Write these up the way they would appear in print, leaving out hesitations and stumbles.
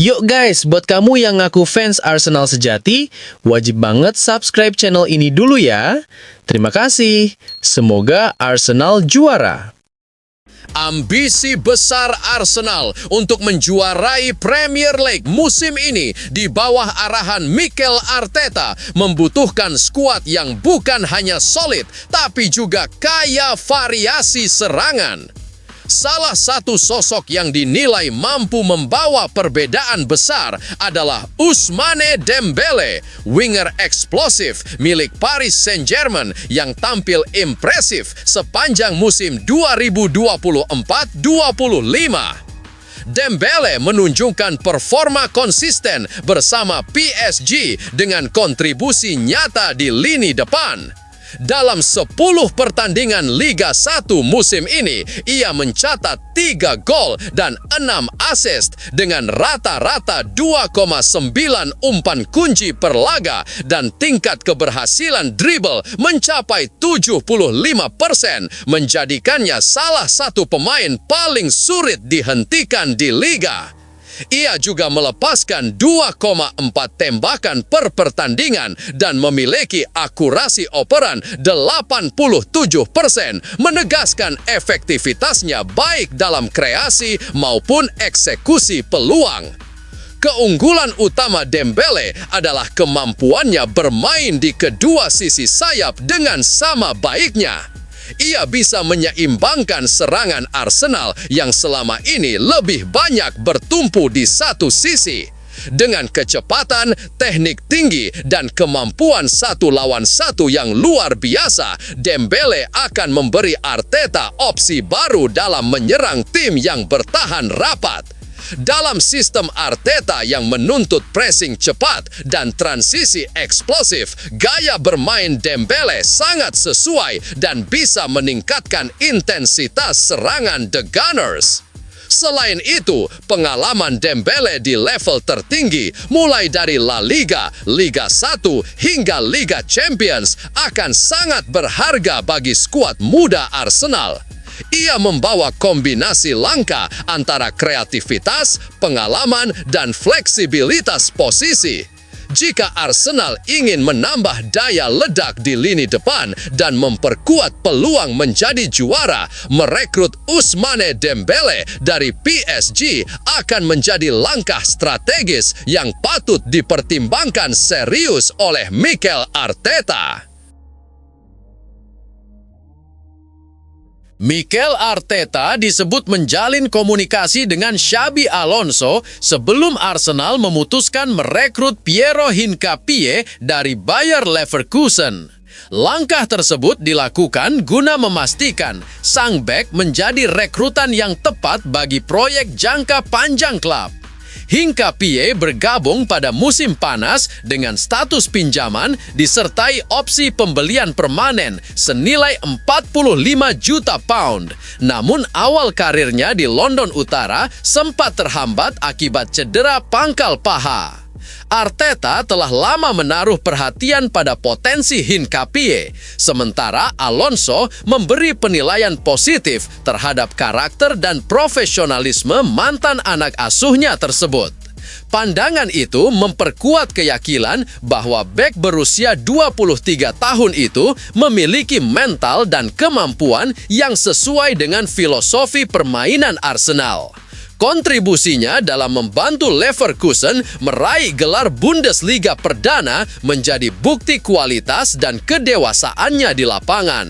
Yuk guys, buat kamu yang ngaku fans Arsenal sejati, wajib banget subscribe channel ini dulu ya. Terima kasih. Semoga Arsenal juara. Ambisi besar Arsenal untuk menjuarai Premier League musim ini di bawah arahan Mikel Arteta membutuhkan skuad yang bukan hanya solid, tapi juga kaya variasi serangan. Salah satu sosok yang dinilai mampu membawa perbedaan besar adalah Ousmane Dembele, winger eksplosif milik Paris Saint-Germain yang tampil impresif sepanjang musim 2024-25. Dembele menunjukkan performa konsisten bersama PSG dengan kontribusi nyata di lini depan. Dalam 10 pertandingan Liga 1 musim ini, ia mencatat 3 gol dan 6 assist dengan rata-rata 2,9 umpan kunci per laga dan tingkat keberhasilan dribble mencapai 75%, menjadikannya salah satu pemain paling sulit dihentikan di liga. Ia juga melepaskan 2,4 tembakan per pertandingan dan memiliki akurasi operan 87%, menegaskan efektivitasnya baik dalam kreasi maupun eksekusi peluang. Keunggulan utama Dembele adalah kemampuannya bermain di kedua sisi sayap dengan sama baiknya. Ia bisa menyeimbangkan serangan Arsenal yang selama ini lebih banyak bertumpu di satu sisi. Dengan kecepatan, teknik tinggi, dan kemampuan 1 lawan 1 yang luar biasa, Dembele akan memberi Arteta opsi baru dalam menyerang tim yang bertahan rapat. Dalam sistem Arteta yang menuntut pressing cepat dan transisi eksplosif, gaya bermain Dembele sangat sesuai dan bisa meningkatkan intensitas serangan The Gunners. Selain itu, pengalaman Dembele di level tertinggi, mulai dari La Liga, Liga 1, hingga Liga Champions, akan sangat berharga bagi skuad muda Arsenal. Ia membawa kombinasi langka antara kreativitas, pengalaman, dan fleksibilitas posisi. Jika Arsenal ingin menambah daya ledak di lini depan dan memperkuat peluang menjadi juara, merekrut Ousmane Dembele dari PSG akan menjadi langkah strategis yang patut dipertimbangkan serius oleh Mikel Arteta. Mikel Arteta disebut menjalin komunikasi dengan Xabi Alonso sebelum Arsenal memutuskan merekrut Piero Hincapié dari Bayer Leverkusen. Langkah tersebut dilakukan guna memastikan sang bek menjadi rekrutan yang tepat bagi proyek jangka panjang klub. Hincapié bergabung pada musim panas dengan status pinjaman disertai opsi pembelian permanen senilai 45 juta pound. Namun awal karirnya di London Utara sempat terhambat akibat cedera pangkal paha. Arteta telah lama menaruh perhatian pada potensi Hincapié, sementara Alonso memberi penilaian positif terhadap karakter dan profesionalisme mantan anak asuhnya tersebut. Pandangan itu memperkuat keyakinan bahwa bek berusia 23 tahun itu memiliki mental dan kemampuan yang sesuai dengan filosofi permainan Arsenal. Kontribusinya dalam membantu Leverkusen meraih gelar Bundesliga perdana menjadi bukti kualitas dan kedewasaannya di lapangan.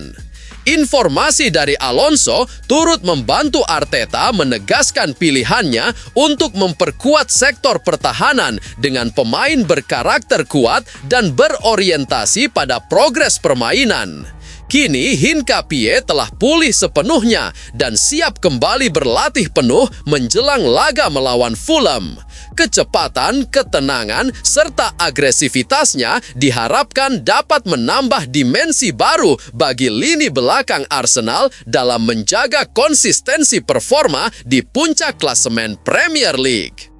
Informasi dari Alonso turut membantu Arteta menegaskan pilihannya untuk memperkuat sektor pertahanan dengan pemain berkarakter kuat dan berorientasi pada progres permainan. Kini Hincapié telah pulih sepenuhnya dan siap kembali berlatih penuh menjelang laga melawan Fulham. Kecepatan, ketenangan, serta agresivitasnya diharapkan dapat menambah dimensi baru bagi lini belakang Arsenal dalam menjaga konsistensi performa di puncak klasemen Premier League.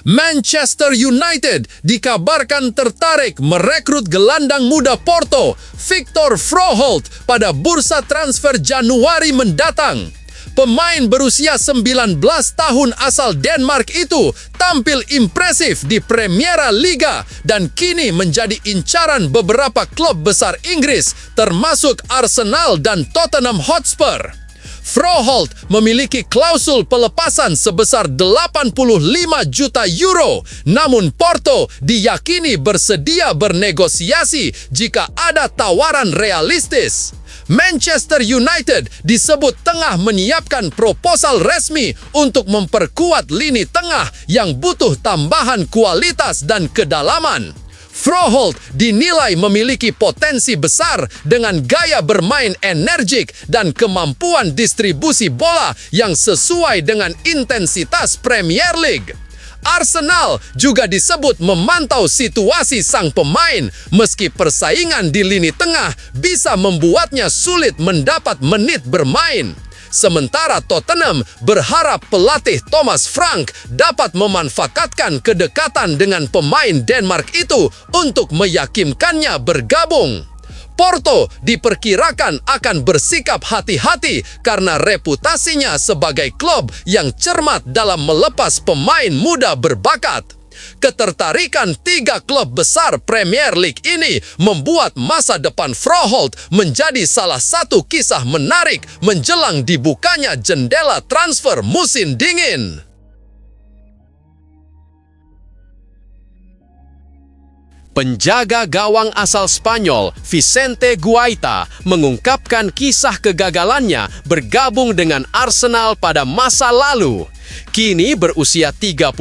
Manchester United dikabarkan tertarik merekrut gelandang muda Porto, Victor Froholt, pada bursa transfer Januari mendatang. Pemain berusia 19 tahun asal Denmark itu tampil impresif di Premier Liga dan kini menjadi incaran beberapa klub besar Inggris termasuk Arsenal dan Tottenham Hotspur. Froholt memiliki klausul pelepasan sebesar 85 juta euro, namun Porto diyakini bersedia bernegosiasi jika ada tawaran realistis. Manchester United disebut tengah menyiapkan proposal resmi untuk memperkuat lini tengah yang butuh tambahan kualitas dan kedalaman. Froholt dinilai memiliki potensi besar dengan gaya bermain energik dan kemampuan distribusi bola yang sesuai dengan intensitas Premier League. Arsenal juga disebut memantau situasi sang pemain meski persaingan di lini tengah bisa membuatnya sulit mendapat menit bermain. Sementara Tottenham berharap pelatih Thomas Frank dapat memanfaatkan kedekatan dengan pemain Denmark itu untuk meyakinkannya bergabung. Porto diperkirakan akan bersikap hati-hati karena reputasinya sebagai klub yang cermat dalam melepas pemain muda berbakat. Ketertarikan 3 klub besar Premier League ini membuat masa depan Froholt menjadi salah satu kisah menarik menjelang dibukanya jendela transfer musim dingin. Penjaga gawang asal Spanyol, Vicente Guaita, mengungkapkan kisah kegagalannya bergabung dengan Arsenal pada masa lalu. Kini berusia 38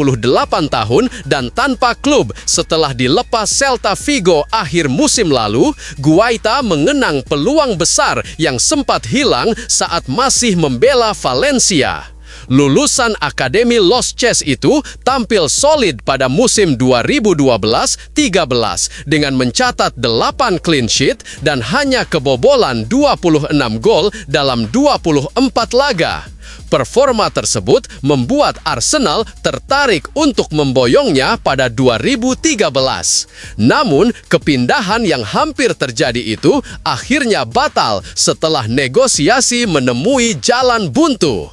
tahun dan tanpa klub setelah dilepas Celta Vigo akhir musim lalu, Guaita mengenang peluang besar yang sempat hilang saat masih membela Valencia. Lulusan Akademi Los Chess itu tampil solid pada musim 2012-13 dengan mencatat 8 clean sheet dan hanya kebobolan 26 gol dalam 24 laga. Performa tersebut membuat Arsenal tertarik untuk memboyongnya pada 2013. Namun, kepindahan yang hampir terjadi itu akhirnya batal setelah negosiasi menemui jalan buntu.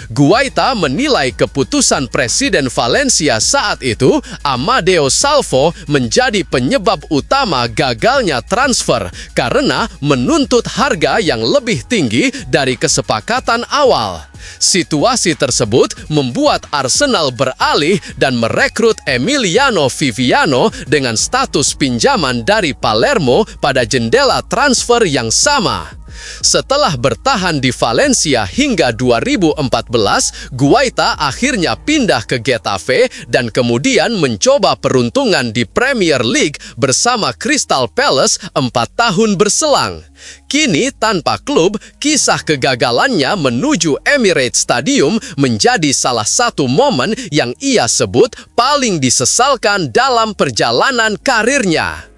Guaita menilai keputusan Presiden Valencia saat itu, Amadeo Salvo, menjadi penyebab utama gagalnya transfer karena menuntut harga yang lebih tinggi dari kesepakatan awal. Situasi tersebut membuat Arsenal beralih dan merekrut Emiliano Viviano dengan status pinjaman dari Palermo pada jendela transfer yang sama. Setelah bertahan di Valencia hingga 2014, Guaita akhirnya pindah ke Getafe dan kemudian mencoba peruntungan di Premier League bersama Crystal Palace 4 tahun berselang. Kini tanpa klub, kisah kegagalannya menuju Emirates Stadium menjadi salah satu momen yang ia sebut paling disesalkan dalam perjalanan karirnya.